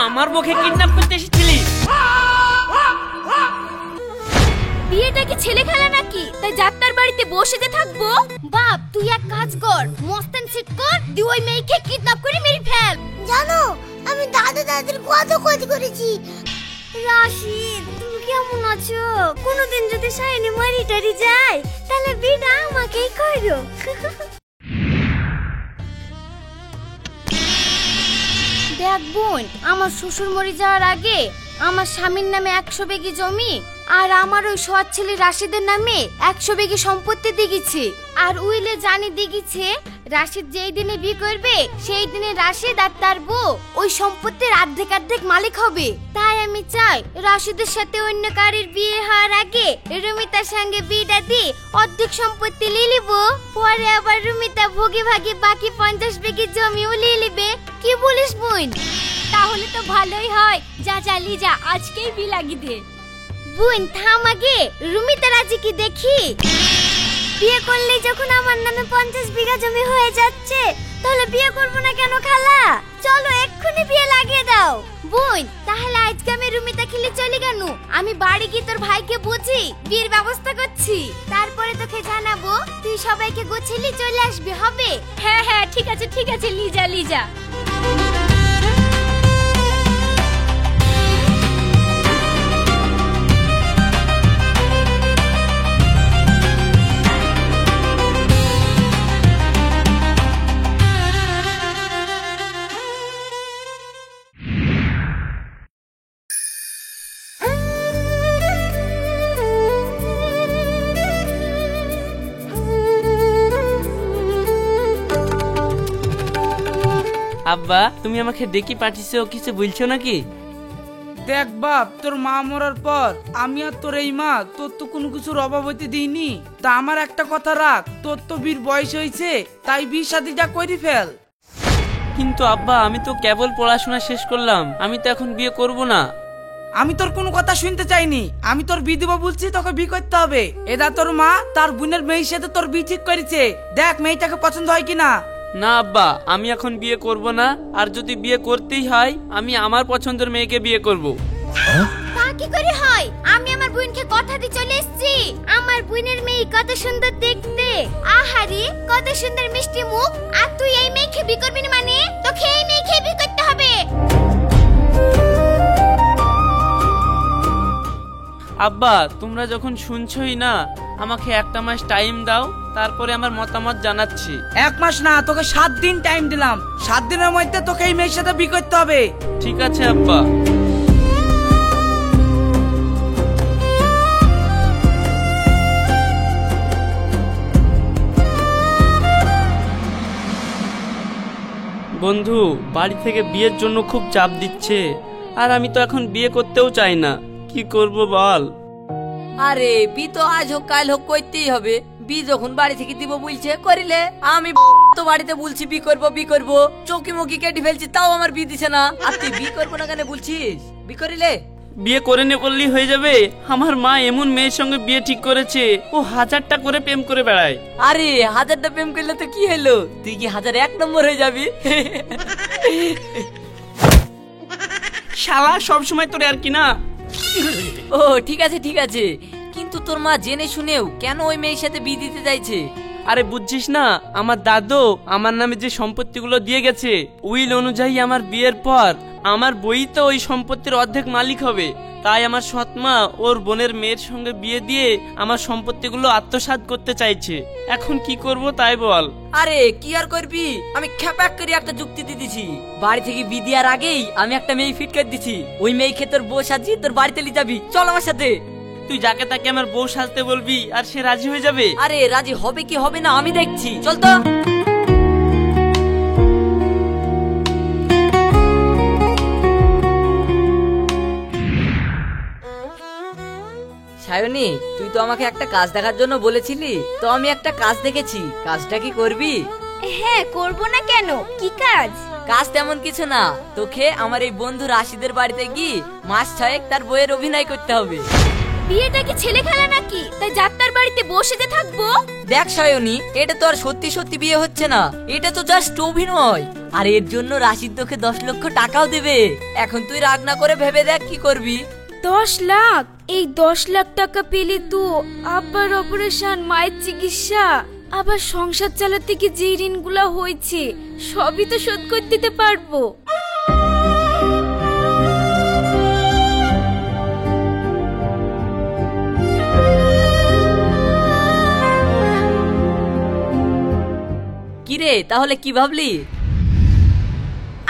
আমার বউকে কিডন্যাপ করতে এসেছিলি? বিয়েটা কি ছেলে খেলা নাকি তাই যাত্রার বাড়িতে বসে যে থাকবো? বাপ তুই এক কাজ কর, মস্তান সেট কর, তুই ওই মেয়েকে কিডন্যাপ করে মেরে ফেল। জানো আমি দাদা দাদির কত ক্ষতি করেছি। রাশিদ তুমি কেমন আছো? কোনোদিন যদি সাইনে মারি টারি যায় তাহলে বিয়েটা আমাকেই করো। দেখ বোন, আমার শ্বশুর মরে যাওয়ার আগে আমার স্বামীর নামে 100 বিঘি জমি আর আমার ওই সৎ ছেলে রাশিদের নামে 100 বিঘি সম্পত্তি দিগিছে। আর উইলে জানি দিগিছে রাশিদ যেই দিনে বিয়ে করবে সেই দিনে রাশিদ আর তার বউ ওই সম্পত্তির অর্ধেক মালিক হবে। তাই আমি চাই রাশিদের সাথে অন্য কারোর বিয়ে হওয়ার আগে রুমিতার সঙ্গে বিয়েটা দিয়ে অর্ধেক সম্পত্তি নিয়ে নিব, পরে আবার রুমিতা ভোগে ভাগে বাকি 50 বিঘি জমিও নিয়ে নিবে। কি বলিস বোন? তাহলে তো ভালোই হয়। যা চালি যা, আজকেই বিয়ে লাগি দে। বোন থাম আগে, রুমিতা রাজি কি দেখি। বিয়ে করলেই যখন আমার নামে 50 বিঘা জমি হয়ে যাচ্ছে তাহলে বিয়ে করব না কেন খালা? চলো এক্ষুনি বিয়ে লাগিয়ে দাও। বোন তাহলে আজকে আমি রুমিতা খেলে চলি কেন? আমি বাড়ি গিয়ে তোর ভাইকে বুঝি বিয়ের ব্যবস্থা করছি, তারপরে তোকে জানাবো, তুই সবাইকে গোছিলি চলে আসবি, হবে? হ্যাঁ হ্যাঁ ঠিক আছে লিজা লিজা। আব্বা তুমি আমাকে ডেকে পাঠিয়েছো, কিছু বলছো নাকি? দেখ বাপ, তোর মা মরার পর আমি আর তোর এই মা তোর তো কোনো কিছুর অভাব হইতে দিইনি। তা আমার একটা কথা রাখ, তোর তো বিয়ের বয়স হয়েছে, তাই বিয়ে শাদীটা করে ফেল। কিন্তু আব্বা আমি তো কেবল পড়াশোনা শেষ করলাম, আমি তো এখন বিয়ে করব না। আমি তোর কোনো কথা শুনতে চাইনি, আমি তোর বিয়ে দেবো বলছি, তোকে বিয়ে করতে হবে। এটা তোর মা তার বোনের মেয়ের সাথে তোর বিয়ে ঠিক করেছে, দেখ মেয়েটাকে পছন্দ হয় কিনা। না আব্বা আমি এখন বিয়ে করব না, আর যদি বিয়ে করতেই হয় আমি আমার পছন্দের মেয়েকে বিয়ে করব। তা কি করে হয়? আমি আমার বোনকে কথা দিয়ে চলে এসেছি। আমার বোনের মেয়ে কত সুন্দর দেখতে, আহারে কত সুন্দর মিষ্টি মুখ, আর তুই এই মেয়েকে বিয়ে করবি না মানে? তোকে এই মেয়েকে বিয়ে করতে হবে। আব্বা তোমরা যখন শুনছই না, আমাকে একটা মাস টাইম দাও, তারপরে আমার মতামত জানাচ্ছি। 1 মাস না, তোকে 7 দিন টাইম দিলাম, 7 দিনের মধ্যে তোকে এই মেয়ের সাথে বিয়ে করতে হবে। ঠিক আছে আব্বা। বন্ধু বাড়ি থেকে বিয়ের জন্য খুব চাপ দিচ্ছে, আর আমি তো এখন বিয়ে করতেও চাই না, কি করব বল? আরে বি তো আজ হোক কাল হোক করতেই হবে। বি যখন বাড়ি থেকে দিব বলছে করিলে, আমি তো বাড়িতে বলছি বি করবো, চৌকি মুখি কেটে ফেলছি, তাও আমার বি দিছে না। আর তুই বি করবো না কেন বলছিস? বি করিলে বিয়ে করে নে করলেই হয়ে যাবে? আমার মা এমন মেয়ের সঙ্গে বিয়ে ঠিক করেছে, ও 1000টা করে প্রেম করে বেড়ায়। আরে 1000টা প্রেম করলে তো কি হলো, তুই কি 1001 নম্বর হয়ে যাবি। শালা সব সময় তোরে আর কি না। ও ঠিক আছে, কিন্তু তোর মা জেনে শুনেও কেন ওই মেয়ের সাথে বিয়ে দিতে চাইছে? আরে বুঝছিস না, আমার দাদু আমার নামে যে সম্পত্তিগুলো দিয়ে গেছে, উইল অনুযায়ী আমার বিয়ের পর আমার বই তো ওই সম্পত্তির অর্ধেক মালিক হবে। তাই আমার সৎমা ওর বোনের মেয়ের সঙ্গে বিয়ে দিয়ে আমার সম্পত্তিগুলো আত্মসাৎ করতে চাইছে। এখন কি করব তাই বল। আরে কি আর করবি, আমি খ্যাপাক করে একটা যুক্তি দিয়ে দিছি। বাড়ি থেকে বিয়ে দেওয়ার আগেই আমি একটা মেয়ে ফিট করে দিছি, ওই মেয়েকে তোর বউ সাজিয়ে তোর বাড়িতে নিয়ে যাবি, চল আমার সাথে। তুই যাকে তাকে আমার বউ সাজতে বলবি আর সে রাজি হয়ে যাবে? আরে রাজি হবে কি হবে না আমি দেখছি, চল তো। সায়নী তুই তো আমাকে একটা কাজ দেখার জন্য বলেছিলি, তো আমি একটা কাজ দেখেছি, কাজটা কি করবি? হ্যাঁ করব না কেন, কি কাজ? কাজ তেমন কিছু না, তোকে আমার এই বন্ধু রাশিদের বাড়িতে গিয়ে মাস 6 তার বইয়ের অভিনয় করতে হবে। বিয়েটা কি ছেলে খেলা নাকি? নাকি তাই যাত্রার বাড়িতে বসে যে থাকবো? দেখ সায়নী, এটা তো আর সত্যি সত্যি বিয়ে হচ্ছে না, এটা তো জাস্ট অভিনয়। আর এর জন্য রাশিদ তোকে 10 লক্ষ টাকাও দেবে। এখন তুই রাগ না করে ভেবে দেখ কি করবি। 10 লাখ? এই 10 লাখ টাকা পেলে তো আব্বার অপারেশন, মায়ের চিকিৎসা, আবার সংসার চালাতে কি যে ঋণগুলো হয়েছে সবই তো শোধ করে দিতে পারবো। কিরে, তাহলে কি ভাবলি?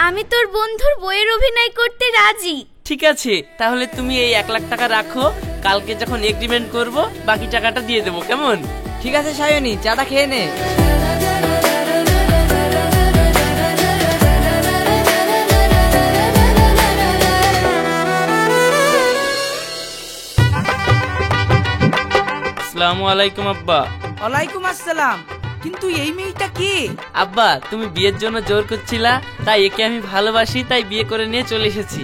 আমি তোর বন্ধুর বইয়ের অভিনয় করতে রাজি। ঠিক আছে, তাহলে তুমি এই 1 লাখ টাকা রাখো, কালকে যখন এগ্রিমেন্ট করব বাকি টাকাটা দিয়ে দেবো, কেমন? ঠিক আছে সায়নী, চাটা খেয়ে নে। আসসালামু আলাইকুম আব্বা। ওয়ালাইকুম আসসালাম। কিন্তু এই মেয়েটা কি? আব্বা, তুমি বিয়ের জন্য জোর করছিলা, তাই একে আমি ভালোবাসি, তাই বিয়ে করে নিয়ে চলে এসেছি।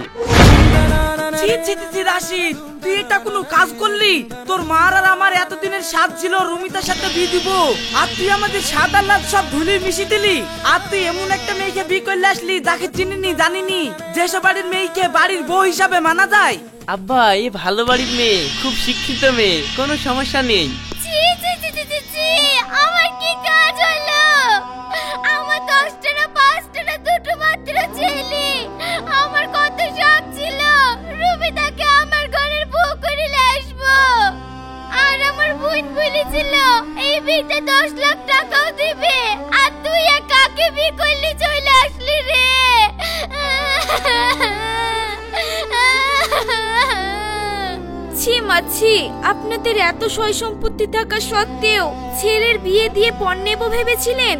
ছি ছি ছি রাশিদ, তুই এটা কোনো কাজ করলি? তোর মার আর আমার এতদিনের স্বাদ ছিল রুমিতার সাথে বিয়ে দিব, আর তুই আমাদের স্বাদ আর লাদ সব ধুলি মিশিয়ে দিলি। আর তুই এমন একটা মেয়েকে বিয়ে করলে আসলি যাকে চিনিনি জানিনি। যেসব বাড়ির মেয়েকে বাড়ির বউ হিসাবে মানা যায়। আব্বা, এই ভালো বাড়ির মেয়ে, খুব শিক্ষিত মেয়ে, কোনো সমস্যা নেই। ছি ছি ছি ছি ছি, আমার কি কাজ হলো? আমার 10টা না 5টা না 2টো মাত্র ছেলে। আমার কত শখ ছিল রুমিতাকে আমার ঘরের বউ করে আসবো। আর আমার বোন বলেছিল এই বিয়েতে 10 লাখ টাকাও দিবে। আর তুই কাকে বিয়ে করলি চলে আসলি রে? ছি মাছি, আপনাদের এত সয় সম্পত্তি থাকা সত্ত্বেও ছেলের বিয়ে দিয়ে পণ নেব ভেবেছিলেন?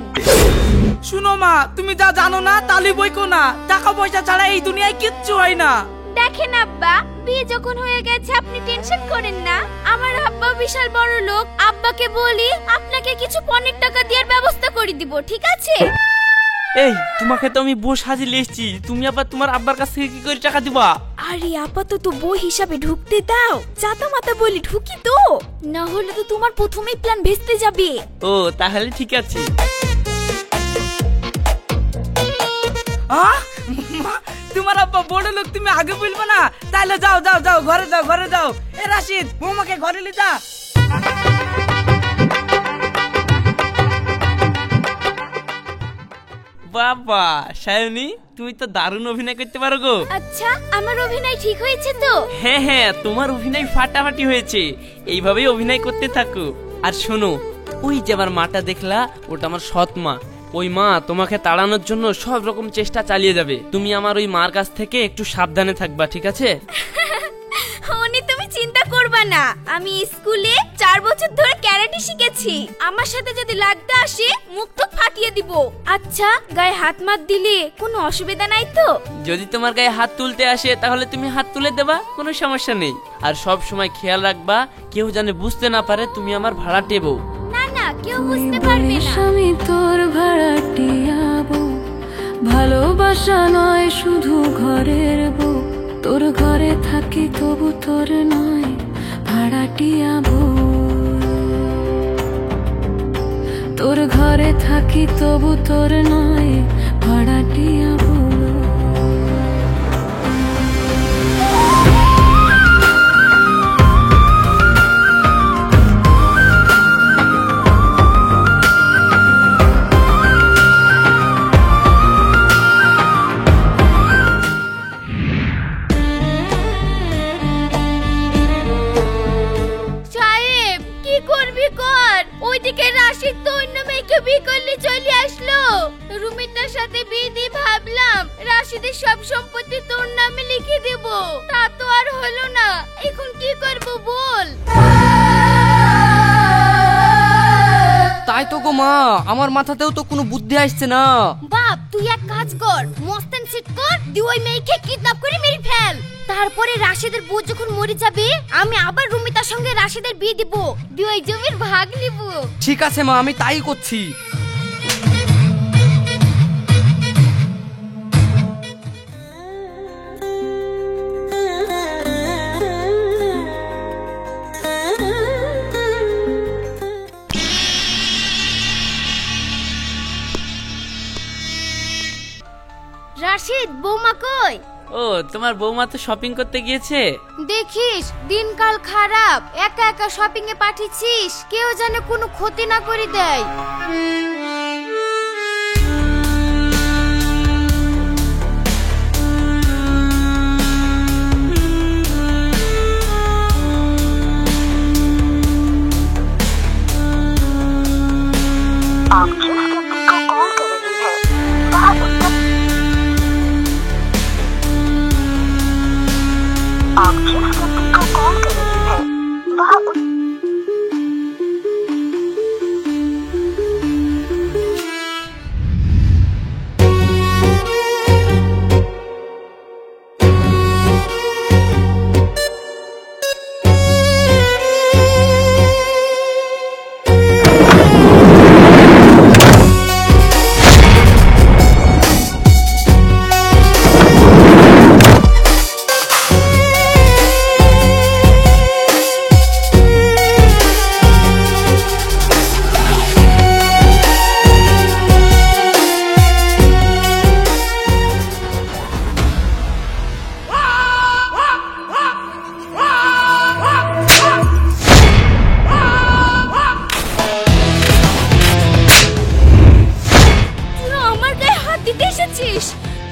শুনো মা, তুমি যা জানো না তালি বইকো না। টাকা পয়সা ছাড়া এই দুনিয়ায় কিচ্ছু হয় না। দেখেন আব্বা, বিয়ে যখন হয়ে গেছে আপনি টেনশন করেন না। আমার আব্বা বিশাল বড় লোক, আব্বাকে বলি আপনাকে কিছু পণের টাকা দেওয়ার ব্যবস্থা করে দিব, ঠিক আছে? এই, তোমাকে তো আমি বউ সাজিয়ে এসেছি, তুমি আবার তোমার আব্বার কাছ থেকে কি করে টাকা দিবা? আরে আপাতত বউ হিসাবে ঢুকতে দাও, চাতা মাতা বলি ঢুকি তো, না হলে তো তোমার প্রথমেই প্ল্যান ভেস্তে যাবে। ও, তাহলে ঠিক আছে। মা, তোমার আব্বা বড় লোক, তুমি আগে বলবে না? তাহলে যাও যাও যাও, ঘরে যাও ঘরে যাও। এ রাশিদ, বৌমাকে ঘরে নিয়ে যা। বাবা সায়নী, তুমি তো দারুণ অভিনয় করতে পারো গো। আচ্ছা, আমার অভিনয় ঠিক হয়েছে তো? হ্যাঁ হ্যাঁ, তোমার অভিনয় ফাটাফাটি হয়েছে, এইভাবেই অভিনয় করতে থাকো। আর শোনো, ওই যে আমার মাটা দেখলা, ওটা আমার সৎ মা। ওই মা তোমাকে তাড়ানোর জন্য সব রকম চেষ্টা চালিয়ে যাবে। তুমি আমার ওই মার কাছ থেকে একটু সাবধানে থাকবা, ঠিক আছে? উনি তুমি চিন্তা করবা না, আমি স্কুলে 4 বছর ধরে ক্যারাটে শিখেছি। আমার সাথে যদি লাগতে আসে মুখ তো ফাটিয়ে দিব। আচ্ছা, গায়ে হাত মাত দিলে কোনো অসুবিধা নাই তো? যদি তোমার গায়ে হাত তুলতে আসে তাহলে তুমি হাত তুলে দেবা, কোনো সমস্যা নেই। আর সব সময় খেয়াল রাখবা কেউ জানে বুঝতে না পারে তুমি আমার ভাড়াটে বউ। না না, কেউ বুঝতে পারবে না। আমি তোর ভাড়াটিয়া বউ, ভালোবাসা নয় শুধু ঘরের বউ। তোর ঘরে থাকি তবু তোর নয় ভাড়াটিয়া বউ। তোর ঘরে থাকি তবু তোর নয় ভাড়াটিয়া বউ। সাহেব, কি করবি কর। ওইদিকে রাশিদ তো অন্য মেয়েকে বিয়ে করলে চলে আসলো। রুমিতার সাথে বিয়ে দিয়ে ভাবলাম রাশিদের সব সম্পত্তি তোর নামে লিখে দেব, তা তো আর হলো না। এখন কি করব বল? তাই তো গো মা, আমার মাথাতেও তো কোনো বুদ্ধি আসছে না। বাপ, তুই এক কাজ কর, মস্তান সিট কর, দি ওই মেয়েকে কিডন্যাপ করে মেরে ফেল। তারপরে রাশিদের বউ যখন মরে যাবে আমি আবার রুমিতার সঙ্গে রাশিদের বিয়ে দিব, দি ওই জমির ভাগ নিব। ঠিক আছে মা, আমি তাই করছি। রাশিদ, বৌমা কই? ও, তোমার বৌমা তো শপিং করতে গিয়েছে। দেখিস দিনকাল খারাপ, একা একা শপিং এ পাঠিয়েছিস, কেউ যেন কোনো ক্ষতি না করে দেয়।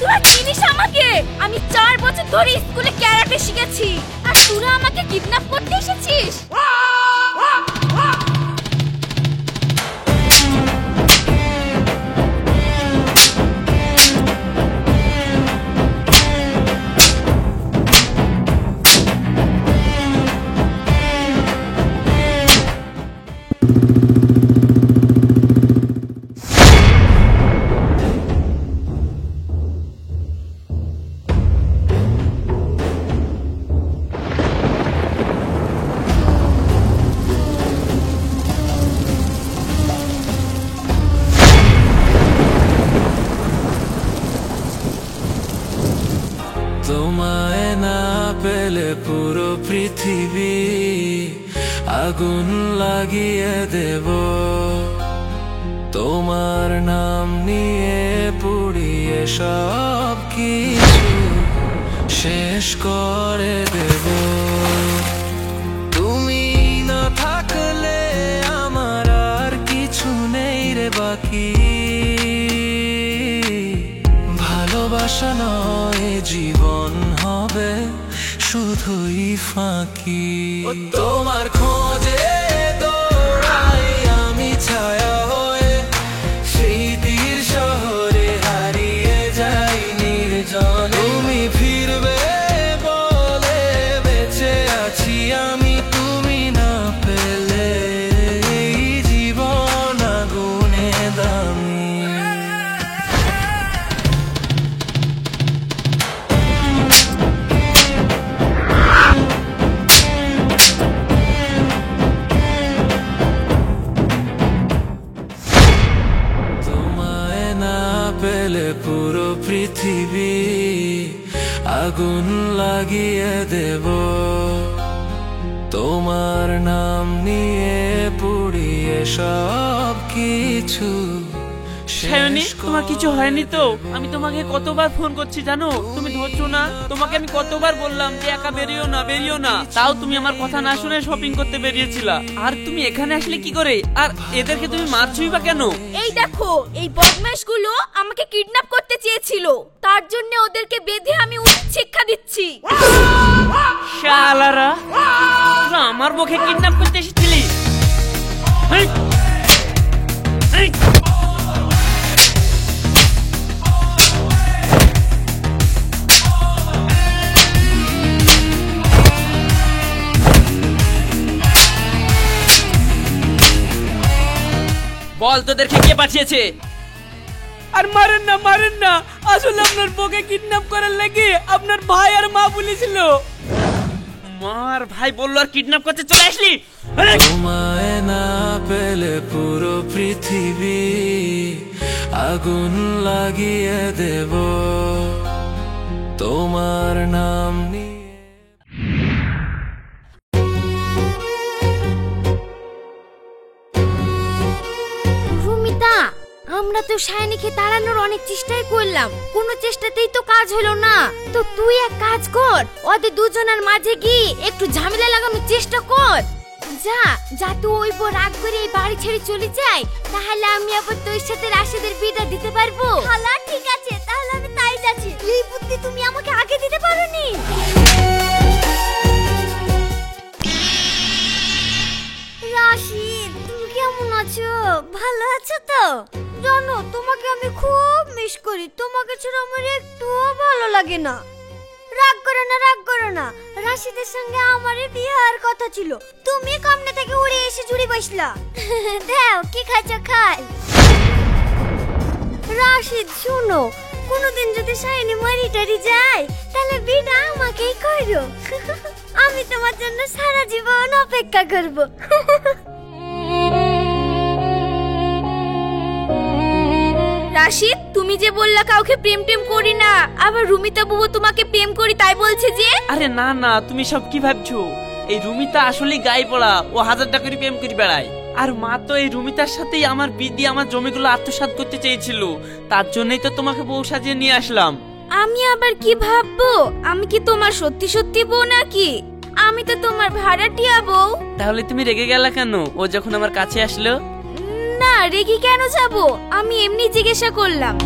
তোরা চিনিস আমাকে? আমি 4 বছর ধরে স্কুলে ক্যারাটে শিখেছি, আর তোরা আমাকে কিডন্যাপ করতে এসেছিস? তোমায় না পেলে পুরো পৃথিবী আগুন লাগিয়ে দেব, তোমার নাম নিয়ে পুড়িয়ে সব কিছু শেষ করে দেব। তুমি না থাকলে আমার আর কিছু নেই রে বাকি, ভালোবাসা নয় জীবন হবে শুধুই ফাঁকি। তোমার খোঁজে দৌড়াই আমি ছায়া হয়ে, স্মৃতির শহরে হারিয়ে যাই নির্জন। তুমি ফিরবে বলে বেঁচে আছি আমি, তুমি না পেলে এই জীবন আগুনে দামি। পেলে পুরো পৃথিবী আগুন লাগিয়ে দেব, তোমার নাম নিয়ে পুড়িয়ে সব কিছু। সায়নী, তোমার কিছু হয়নি তো? আমি তোমাকে কতবার ফোন করছি জানো, তুমি ধরছো না। তোমাকে আমি কতবার বললাম যে একা বেরিও না বেরিও না, তাও তুমি আমার কথা না শুনে শপিং করতে বেরিয়েছিলা। আর তুমি এখানে আসলে কি করে? আর এদেরকে তুমি মারছই বা কেন? এই দেখো, এই বদমাশগুলো আমাকে কিডন্যাপ করতে চেয়েছিল, তার জন্য ওদেরকে বেঁধে আমি উচিত শিক্ষা দিচ্ছি। শালারা, তোরা আমার মুখে কিডন্যাপ করতে এসেছিলি? হেই! হেই! বল তোদেরকে কে পাঠিয়েছে? আর মারেন না মারেন না, আসলে আপনার বউকে কিডন্যাপ করার লাগি আপনার ভাই আর মা বলেছিল। মার ভাই বললো আর কিডন্যাপ করতে চলে আসলি? তোমায় না পেলে পুরো পৃথিবী আগুন লাগিয়ে দেব, তোমার নাম নিয়ে। আমরা তো শাইনিকে তাড়ানোর অনেক চেষ্টাই করলাম, কোনো চেষ্টাতেই তো কাজ হলো না। তো তুই এক কাজ কর, ওদের দুজনের মাঝে গিয়ে একটু ঝামেলা লাগানোর চেষ্টা কর। যা যা তুই ওই পর রাগ করে এই বাড়ি ছেড়ে চলে যাই, তাহলে আমি আবার তোর সাথে রাশিদের বিয়েটা দিতে পারবো। খালা ঠিক আছে, তাহলে আমি তাই যাচ্ছি। এই বুদ্ধি তুমি আমাকে আগে দিতে পারোনি। রাশিদ, তুমি কেমন আছো? ভালো আছো তো? জানো, তোমাকে আমি খুব মিস করি। তোমাকে ছাড়া আমার একটুও ভালো লাগে না। রাগ করো না, রাগ করো না। রাশিদের সঙ্গে আমারই বিয়ে হওয়ার কথা ছিল, তুমি কামনা থেকে উড়ে এসে জুড়ে বসলা। দাও, কি খাচ্ছ খাই। রাশিদ শোনো, কোনোদিন যদি শাইনি মারি টারি যায়, তাহলে বিয়েটা আমাকেই করো। আমি তোমার জন্য সারা জীবন অপেক্ষা করব। রাশিদ, তুমি যে বললা কাউকে প্রেম টেম করি না, আবার রুমিতা বুবু তোমাকে প্রেম করি তাই বলছে যে? আরে না না, তুমি সব কি ভাবছো? এই রুমিতা আসলেই গায়ে পড়া, ও 1000 টাকা করে প্রেম করে বেড়ায়। আর মা তো এই রুমিতার সাথেই আমার বিয়ে দিয়ে আমার জমিগুলো আত্মসাৎ করতে চেয়েছিল, তার জন্যই তো তোমাকে বউ সাজিয়ে নিয়ে আসলাম। আমি আবার কি ভাববো? আমি কি তোমার সত্যি সত্যি বউ নাকি? আমি তো তোমার ভাড়াটিয়া বউ। তাহলে তুমি রেগে গেলা কেন ও যখন আমার কাছে আসলো? না, রেগে কেন যাব? আমি এমনি জিজ্ঞাসা করলাম।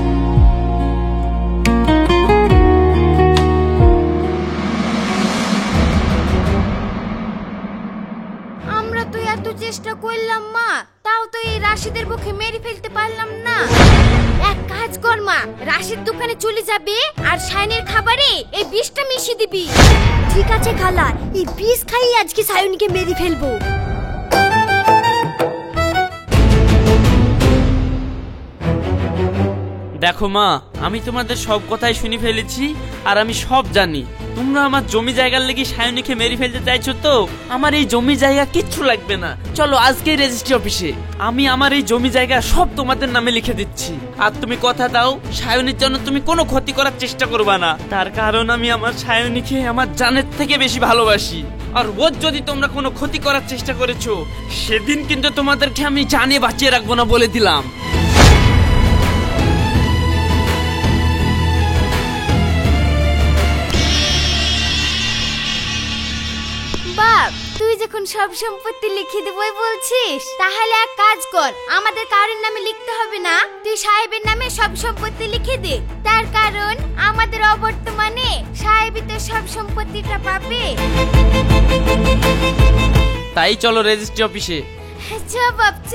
আমরা তো এত চেষ্টা করলাম মা, তাও তো এই রাশিদের পক্ষে মেরে ফেলতে পারলাম না। এক কাজ কর মা, রাশিদ দোকানে চলে যাবে আর শাইনের খাবারে এই বিষটা মিশিয়ে দিবি। ঠিক আছে খালা, এই বিষ খাইয়ে আজকে সায়নীকে মেরে ফেলবো। দেখো মা, আমি তোমাদের সব কথাই শুনে ফেলেছি আর আমি সব জানি। তোমরা আমার জমি জায়গার লেগে সায়নীকে মেরে ফেলতে চাইছো তো? আমার এই জমি জায়গা কিচ্ছু লাগবে না, চলো আজকেই রেজিস্ট্রি অফিসে আমি আমার এই জমি জায়গা সব তোমাদের নামে লিখে দিচ্ছি। আর তুমি কথা দাও, সায়নীর জন্য তুমি কোনো ক্ষতি করার চেষ্টা করবা না, তার কারণ আমি আমার সায়নীকে আমার জানের থেকে বেশি ভালোবাসি। আর ওর যদি তোমরা কোনো ক্ষতি করার চেষ্টা করেছো, সেদিন কিন্তু তোমাদেরকে আমি জানে বাঁচিয়ে রাখবো না, বলে দিলাম। বাপ, তুই যখন সব সম্পত্তি লিখে দেবই বলছিস, তাহলে এক কাজ কর, আমাদের কারোর নামে লিখতে হবে না, তুই সাহেবের নামে সব সম্পত্তি লিখে দে। তার কারণ আমাদের অবর্তমানে সাহেবই তো সব সম্পত্তিটা পাবে। তাই চলো রেজিস্ট্রি অফিসে। চ বাপ চ।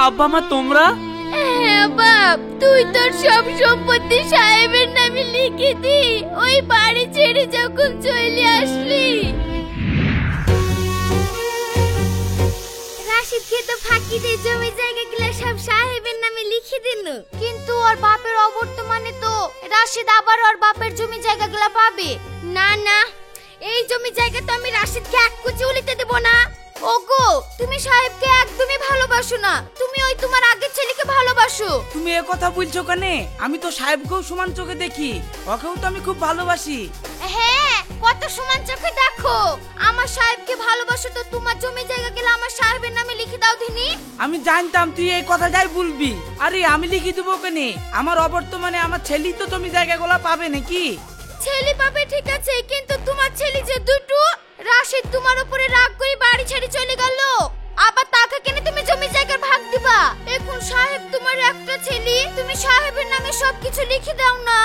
আব্বা মা তোমরা? হ্যাঁ বাপ, তুই তোর সব সম্পত্তি সাহেবের নামে লিখে দি, ওই বাড়ি ছেড়ে যখন চলে আসলি। রাশিদকে তো ফাঁকি দিয়ে জমি জায়গাগুলো সব সাহেবের নামে লিখে দিন, কিন্তু ওর বাপের অবর্তমানে তো রাশিদ আবার ওর বাপের জমি জায়গাগুলো পাবে। না না, এই জমি জায়গা তো আমি রাশিদকে এক কুচি উলিতে দেব না। ওগো, তুমি সাহেবকে একদমই ভালোবাসো না, তুমি ওই তোমার আগের ছেলেকে ভালোবাসো। তুমি এ কথা বলছো কেন? আমি তো সাহেবকেও সমান চোখে দেখি, ওকেও তো আমি খুব ভালোবাসি। হ্যাঁ, কত সমান চোখে দেখো। আমার সাহেবকে ভালোবাসো তো তোমার জমি জায়গা গেলে আমার সাহেবের নামে লিখে দাও দিনি। আমি জানতাম তুই এই কথাটাই বলবি। আরে আমি লিখে দেবো কেন? আমার অবর্তমানে আমার ছেলেই তো জমি জায়গাগুলো পাবে নাকি? ছেলে পাবে ঠিক আছে, কিন্তু তোমার ছেলে যে দুটো, রাশিদ তোমার উপরে রাগ করে বাড়ি ছেড়ে চলে গেল, আবার তাকে কেন তুমি জমি জায়গার ভাগ দিবা? এখন সাহেব তোমার একটা ছেলে, তুমি সাহেবের নামে সবকিছু লিখে দাও না।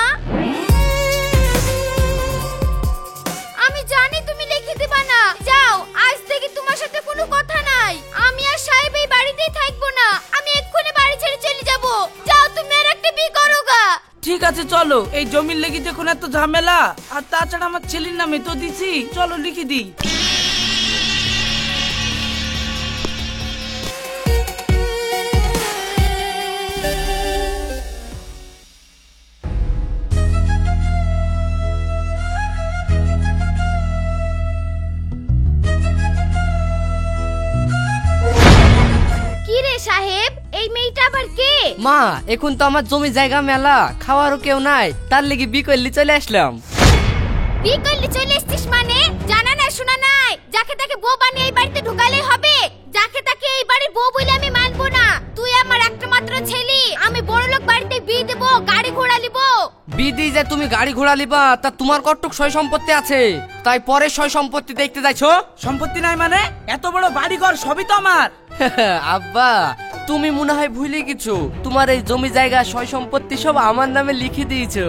আছে চলো, এই জমির লেগে দেখুন এত ঝামেলা, আর তাছাড়া আমার ছেলের নামে তো দিছি, চলো লিখে দিই। কি রে সাহেব, এই মেয়েটা আবার কে? মা, এখন তো আমার জমি জায়গা মেলা, খাওয়ারও কেউ নাই, তার লেগে বিকল্লি চলে আসলাম। বিকল্লি চলে এসছিস মানে? জানা না শোনা নাই, যাকে তাকে বউ বানিয়ে এই বাড়িতে ঢুকালেই হবে? যাকে তাকে এই বাড়ির বউ বলে আমি মানবো না। তুই আমার একটা মাত্র ছেলে, আমি বড়লোক বাড়িতে বিয়ে দেবো, গাড়ি ঘোড়া নিব। বিদি যে তুমি গাড়ি ঘোড়া লিবা, তা তোমার কটুক সয় সম্পত্তি আছে, তাই পরে সয় সম্পত্তি দেখতে যাইছো? সম্পত্তি নাই মানে? এত বড় বাড়ি ঘর সবই তো আমার। আব্বা, তুমি মনে হয় ভুলে গেছো, তোমার এই জমি জায়গা সয় সম্পত্তি সব আমার নামে লিখে দিয়েছো।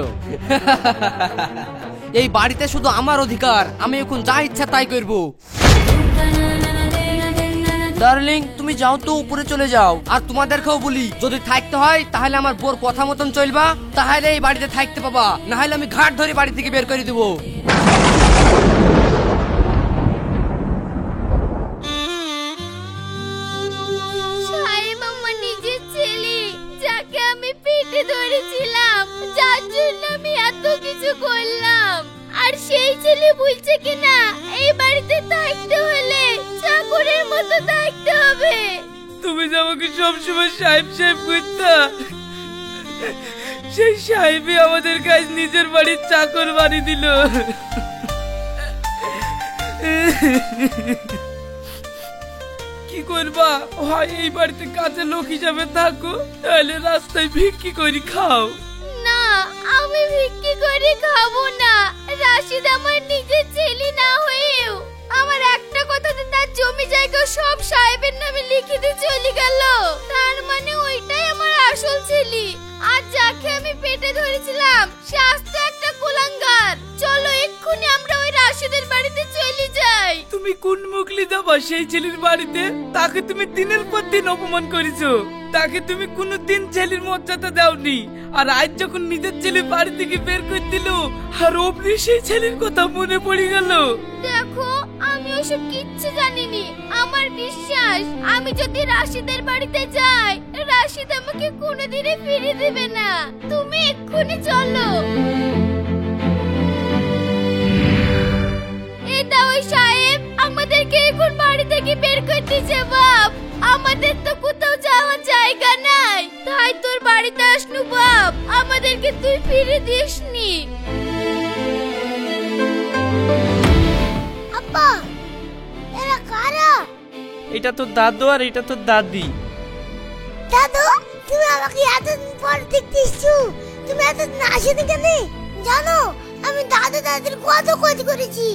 এই বাড়িতে শুধু আমার অধিকার, আমি এখন যা ইচ্ছা তাই করব। ডার্লিং, তুমি যাও তো, উপরে চলে যাও। আর তোমাদেরকেও বলি, যদি থাকতে হয় তাহলে আমার বোর কথা মতন চলবা, তাহলে এই বাড়িতে থাকতে পাবা, না হলে আমি ঘাট ধরে বাড়ি থেকে বের করে দেবো। সাহেব আমার নিজের ছেলে, যাকে আমি পেটে ধরেছিলাম, যার জন্য আমি এত কিছু করলাম, আর সেই ছেলে বলছে কিনা এই বাড়িতে থাকতে হলে চাকরের মতো থাকতে হবে। তুমি যে আমাকে সবসময় সাহেব সাহেব করতা, সেই সাহেবই আমাদের কাজ নিজের বাড়ির চাকর বাড়ি দিল। কি করবা, হয় এই বাড়িতে কাজের লোক হিসাবে থাকো, তাহলে রাস্তায় ভিক্ষি করে খাও। না, আমি ভিক্ষি করে খাবো না। রাশিদ আমার নিজের ছেলে না হয়েও আমার একটা কথাতে তার জমি জায়গা সব সাহেবের নামে লিখে দিয়ে চলে গেল। তার মানে ওইটাই আমার আসল ছেলে, আর যাকে আমি পেটে ধরেছিলাম সে আস্তে একটা কুলাঙ্গার। চলো এক্ষুনি আমরা ওই রাশিদের বাড়িতে চলে যাই। তুমি কোন মুখলি যাবা সেই ছেলের বাড়িতে? তাকে তুমি দিনের পর দিন অপমান করেছো, তাকে তুমি কোনোদিন ছেলের মর্যাদা দাওনি, আর আজ যখন নিজের ছেলে বাড়ি থেকে বের করে দিল, আর অমনি সেই ছেলের কথা মনে পড়ে গেল। দেখো, আমি ওসব কিচ্ছু জানিনি। আমার বিশ্বাস, আমি যদি রাশিদের বাড়িতে যাই, রাশিদ আমাকে কোনোদিনই ফিরিয়ে দেবে না। তুমি এক্ষুনি চলো। এটা ওই সাহেব আমাদেরকে এখন বাড়ি থেকে বের করে দিয়েছে। বাপ, আমাদের তো কোথাও যাওয়ার জায়গা নাই, তাই তোর বাড়িতে আসনু। বাপ, আমাদেরকে তুই ফিরে দিসনি। আব্বা, এরা কারা? এটা তো দাদু আর এটা তো দাদি। দাদু, তুমি আমাকে এতদিন পর দেখতে এসছো, তুমি এতদিন আসেনি কেন? জানো, আমি দাদু দাদির কত খোঁজ করেছি,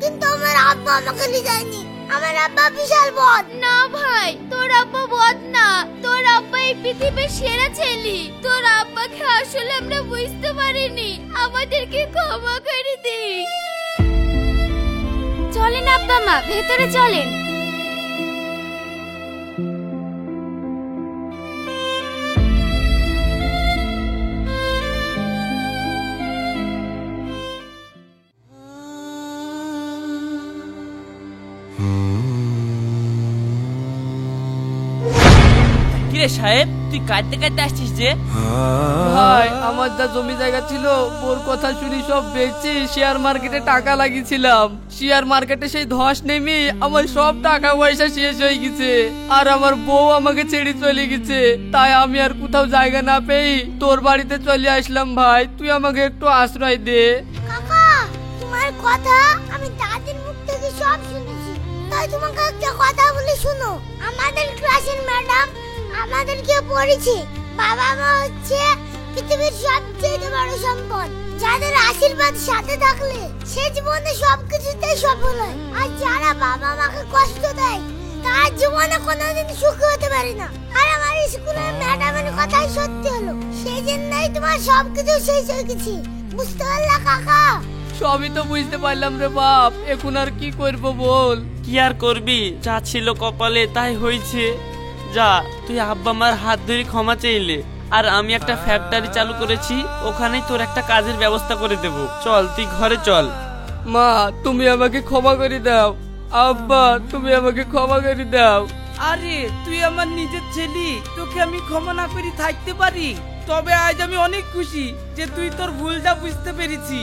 কিন্তু আমার আব্বা আমাকে নিয়ে যায়নি। আমার আব্বা বিশাল বদ। না ভাই, তোর আব্বা বদ না, তোর আব্বা এই পৃথিবীর সেরা ছেলে। তোর আব্বাকে আসলে আমরা বুঝতে পারিনি, আমাদেরকে ক্ষমা করে দিস। চলেন আব্বা মা, ভেতরে চলেন। কিরে সাহেব, তুই কাঁদতে কাঁদতে আসছিস যে? ভাই, আমার যা জমি জায়গা ছিল, ওর কথা শুনি সব বেচে শেয়ার মার্কেটে টাকা লাগিয়েছিলাম। শেয়ার মার্কেটে সেই ধস নেমে আমার সব টাকা পয়সা শেষ হয়ে গেছে, আর আমার বউ আমাকে ছেড়ে চলে গেছে। তাই আমি আর কোথাও জায়গা না পেয়ে তোর বাড়িতে চলে আসলাম। ভাই, তুই আমাকে একটু আশ্রয় দে। কাকা, তোমার কথা আমি দাদির মুখ থেকে সব শুনেছি, তাই তোমাকে একটা কথা বলি শুনো। আমাদের ক্লাসের ম্যাডাম আমাদেরকে পড়েছে, বাবা মা হচ্ছে পৃথিবীর সবচেয়ে বড় সম্পদ, যাদের আশীর্বাদ সাথে থাকলে সে জীবনে সবকিছুতেই সফল হয়, আর যারা বাবা মাকে কষ্ট দেয় তার জীবনে কোনোদিন সুখী হতে পারে না। আর আমার স্কুলের ম্যাডামের কথাই সত্যি হলো, সেই জন্যই তোমার সবকিছু শেষ হয়ে গেছে। বুঝতে পারলা কাকা? সবই তো বুঝতে পারলাম রে বাপ, এখন আর কি করব বল? কি আর করবি, যা ছিল কপালে তাই হয়েছে। যা, তুই আব্বা মার হাত ধরে ক্ষমা চাইলে। আর আমি একটা ফ্যাক্টরি চালু করেছি, ওখানেই তোর একটা কাজের ব্যবস্থা করে দেব। চল তুই ঘরে চল। মা তুমি আমাকে ক্ষমা করে দাও, আব্বা তুমি আমাকে ক্ষমা করে দাও। আরে তুই আমার নিজের ছেলে, তোকে আমি ক্ষমা না করে থাকতে পারি? তবে আজ আমি অনেক খুশি যে তুই তোর ভুলটা বুঝতে পেরেছি।